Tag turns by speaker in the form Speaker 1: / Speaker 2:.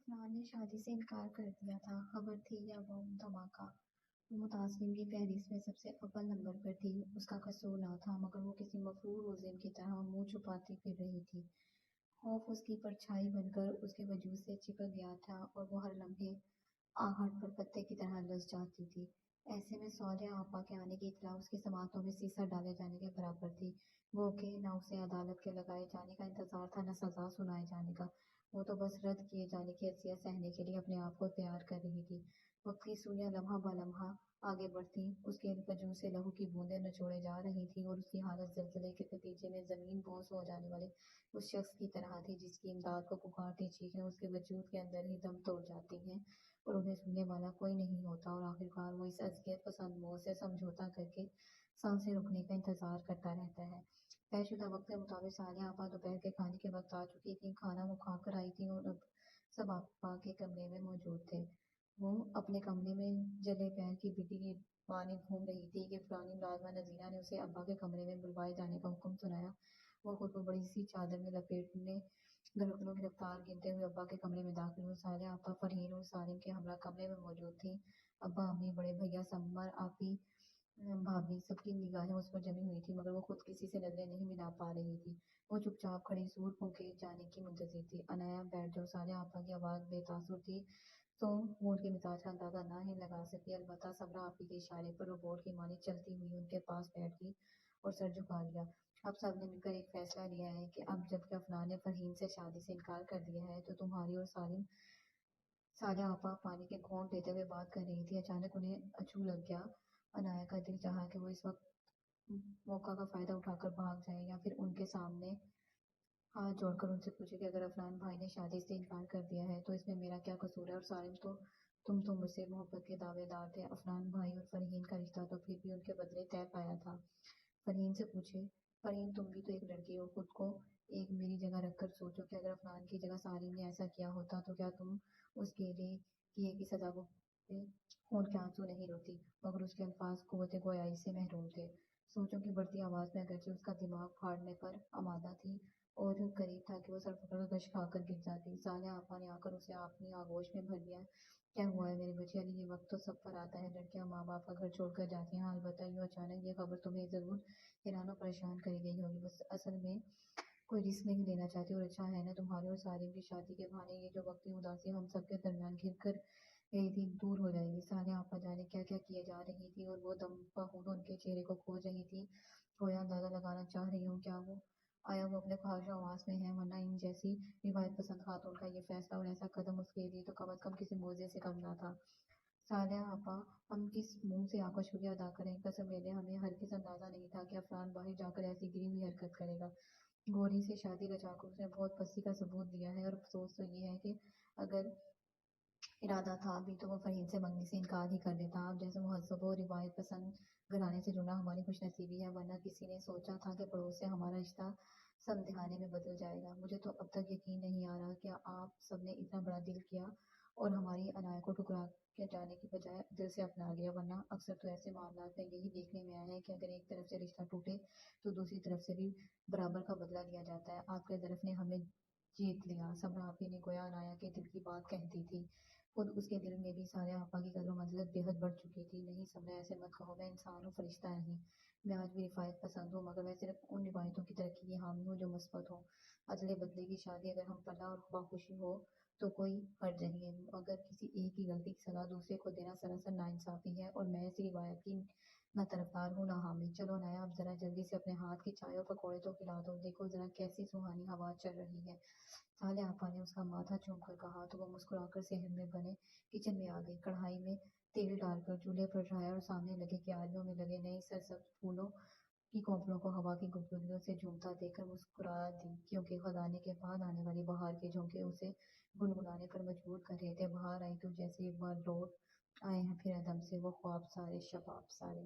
Speaker 1: افنان نے شادی سے انکار کر دیا تھا۔ خبر تھی یا بم دھماکہ؟ وہ متاثرین کی فہرست میں سب سے اول نمبر پر تھی۔ اس کا قصور نہ تھا، مگر وہ کسی مفرور مجرم کی طرح منہ چھپاتی پھر رہی تھی۔ خوف اس کی پرچھائی بن کر اس کے وجود سے چپک گیا تھا اور وہ ہر لمحے آہٹ پر پتے کی طرح لرز جاتی تھی۔ ایسے میں صالحہ آپا کے آنے کی اطلاع اس کی سماعتوں میں سیسا ڈالے جانے کے برابر تھی۔ گو کہ نہ اسے عدالت کے لگائے جانے کا انتظار تھا، نہ سزا سنائے جانے کا۔ وہ تو بس رد کیے جانے کی اذیت سہنے کے لیے اپنے آپ کو تیار کر رہی تھی۔ وقت کی سوئیاں لمحہ بہ لمحہ آگے بڑھتیں، اس کے وجود سے لہو کی بوندیں نچوڑے جا رہی تھیں اور اس کی حالت زلزلے کے نتیجے میں زمین بوس ہو جانے والے اس شخص کی طرح تھی جس کی امداد کو پکارتی چیخیں اس کے وجود کے اندر ہی دم توڑ جاتی ہیں اور انہیں سننے والا کوئی نہیں ہوتا، اور آخرکار وہ اس اذیت پسند موت سے سمجھوتا کر کے سانسیں رکنے کا انتظار کرتا رہتا ہے۔ طے شدہ وقت کے مطابق صالحہ آپا دوپہر کے کھانے کے وقت آ چکی تھیں۔ کھانا وہ کھا کر آئی تھیں اور اب سب آپا کے کمرے میں موجود تھے۔ وہ اپنے کمرے میں جلے پیر کی بڈی کی مانند گھوم رہی تھی کہ پرانی ملازمہ نذیرہ نے اسے ابا کے کمرے میں بلوائے جانے کا حکم سنایا۔ وہ خود کو بڑی سی چادر میں لپیٹے دھڑکنوں کی رفتار گنتے ہوئے ابا کے کمرے میں داخل ہوئی۔ صالحہ آپا فرحین اور سالم کے ہمراہ کمرے میں موجود تھیں۔ ابا، امی، بڑے بھیا، سمر، آپی، بھابھی، سب کی نگاہیں اس پر جمی ہوئی تھیں، مگر وہ خود کسی سے نظریں نہیں ملا پا رہی تھی۔ وہ چپ چاپ کھڑی سور پھونکے جانے کی منتظر تھی۔ عنایہ بیٹھ جاؤ۔ صالحہ آپا کی آواز بے تاثر تھی تو وہ ان کے مزاج کا اندازہ نہ ہی لگا سکی، البتہ سمرا آپی کے اشارے پر روبوٹ کی مانند چلتی ہوئی ان کے پاس بیٹھ گئی اور سر جھکا لیا۔ اب سب نے مل کر ایک فیصلہ لیا ہے کہ اب جب کہ افنان نے فرحین سے شادی سے انکار کر دیا ہے تو تمہاری اور سالم۔ صالحہ آپا پانی کے گھونٹ لیتے ہوئے بات کر رہی تھی۔ اچانک انہیں اچھو لگ گیا۔ عنایہ کا دل چاہا کہ وہ اس وقت موقع کا فائدہ اٹھا کر بھاگ جائے یا پھر ان کے سامنے ہاتھ جوڑ کر ان سے پوچھے کہ اگر افنان بھائی نے شادی سے انکار کر دیا ہے تو اس میں میرا کیا قصور ہے، اور سالم تم تو مجھ سے محبت کے دعوے دار تھے۔ افنان بھائی اور فرحین کا رشتہ تو پھر بھی ان کے بدلے طے پایا تھا۔ فرحین سے پوچھے، فرحین تم بھی تو ایک لڑکی ہو، خود کو ایک میری جگہ رکھ کر سوچو کہ اگر افنان کی جگہ سالم نے ایسا کیا ہوتا تو کیا تم اس گیلے کیے کی سزا کو خون کے آنسو نہیں روتی؟ مگر اس کے الفاظ قوت گویائی سے محروم تھے۔ سوچوں کی بڑھتی آواز میں اگرچہ اس کا دماغ پھاڑنے پر آمادہ تھی اور قریب تھا کہ وہ سر پکڑ کر گش کھا کر گر جاتی۔ صالحہ آپا نے آ کر اسے اپنی آغوش میں بھر لیا۔ کیا ہوا ہے میرے بچے علی؟ یہ وقت تو سب پر آتا ہے، لڑکیاں ماں باپ کا گھر چھوڑ کر جاتی ہیں، البتہ یوں اچانک یہ خبر تمہیں ضرور حیران و پریشان کر گئی ہوگی۔ بس اصل میں کوئی رسک نہیں لینا چاہتی، اور اچھا ہے نا تمہاری اور سالم کی شادی کے بہانے یہ جو وقتی اداسی ہم سب کے درمیان گھر کر گئی تھی دور ہو جائے گی۔ صالحہ آپا جانے کیا کیا کیے جا رہی تھی اور وہ دم بہون ان کے چہرے کو کھوج رہی تھی، گویا اندازہ لگانا چاہ رہی ہوں کیا آیا وہ اپنے خواہش و حواس میں ہے، ورنہ ان جیسی روایت پسند خاتون کا یہ فیصلہ اور ایسا قدم اس کے لیے تو کم از کم کسی معجزے سے کم نہ تھا۔ صالحہ آپا، ہم کس منہ سے آپ کا شکریہ ادا کریں؟ قسم لے لیں ہمیں ہرگز اندازہ نہیں تھا کہ افنان باہر جا کر ایسی گری ہوئی حرکت کرے گا۔ گوری سے شادی رچا کر اس نے بہت پستی کا ثبوت دیا ہے، اور افسوس تو یہ ہے کہ اگر ارادہ تھا بھی تو وہ فرحین سے منگنی سے انکار ہی کر دیتا۔ آپ جیسے مہذب و روایت پسند گھرانے سے جڑنا ہماری خوش نصیبی ہے، ورنہ کسی نے سوچا تھا کہ پڑوس سے ہمارا رشتہ سمدھانے میں بدل جائے گا؟ مجھے تو اب تک یقین نہیں آ رہا کہ آپ سب نے اتنا بڑا دل کیا اور ہماری عنایہ کو ٹھکرا کے جانے کی بجائے دل سے اپنا لیا، ورنہ اکثر تو ایسے معاملات میں یہی دیکھنے میں آیا ہے کہ اگر ایک طرف سے رشتہ ٹوٹے تو دوسری طرف سے بھی برابر کا بدلہ لیا جاتا ہے۔ آپ کے طرف نے ہمیں جیت لیا۔ سمرا آپی نے گویا عنایہ کے دل کی بات کہہ دی تھی۔ خود اس کے دل میں بھی صالحہ آپا کی قدر و منزلت بے حد بڑھ چکی تھی۔ نہیں سمرا، ایسے مت کہو، میں انسان ہوں، فرشتہ نہیں۔ میں آج بھی رفاقت پسند ہوں، مگر میں صرف ان روایتوں کی ترقی کی حامی ہوں جو مثبت ہوں۔ ادلے بدلے کی شادی اگر ہم فلاح اور خواہشی ہو تو کوئی حرج نہیں ہے، مگر کسی ایک کی غلطی کی صلاح دوسرے کو دینا سراسر ناانصافی ہے، اور میں اس روایت کی نہ طرفدار ہوں نہ حامی۔ چلو عنایہ، اب ذرا جلدی سے اپنے ہاتھ کی چائے اور پکوڑے تو کھلا دو، دیکھو ذرا کیسی سہانی ہوا چل رہی ہے۔ صالحہ آپا نے اس کا ماتھا چوم کر کہا تو وہ مسکرا کر صحن میں بنے کچن میں آ گئی۔ کڑھائی میں تیل ڈال کر چولہے پر چڑھایا اور سامنے لگی کیاریوں میں لگے نئے سرسبز پھولوں کی کونپلوں کو ہوا کی گدگدیوں سے جھومتا دیکھ کر مسکرا دی، کیونکہ خزانے کے بعد آنے والی بہار کے جھونکے اسے گنگنانے پر مجبور کر رہے تھے۔ بہار آئی تو جیسے ایک بار لوٹ آئے ہیں پھر عدم سے وہ خواب سارے شباب سارے۔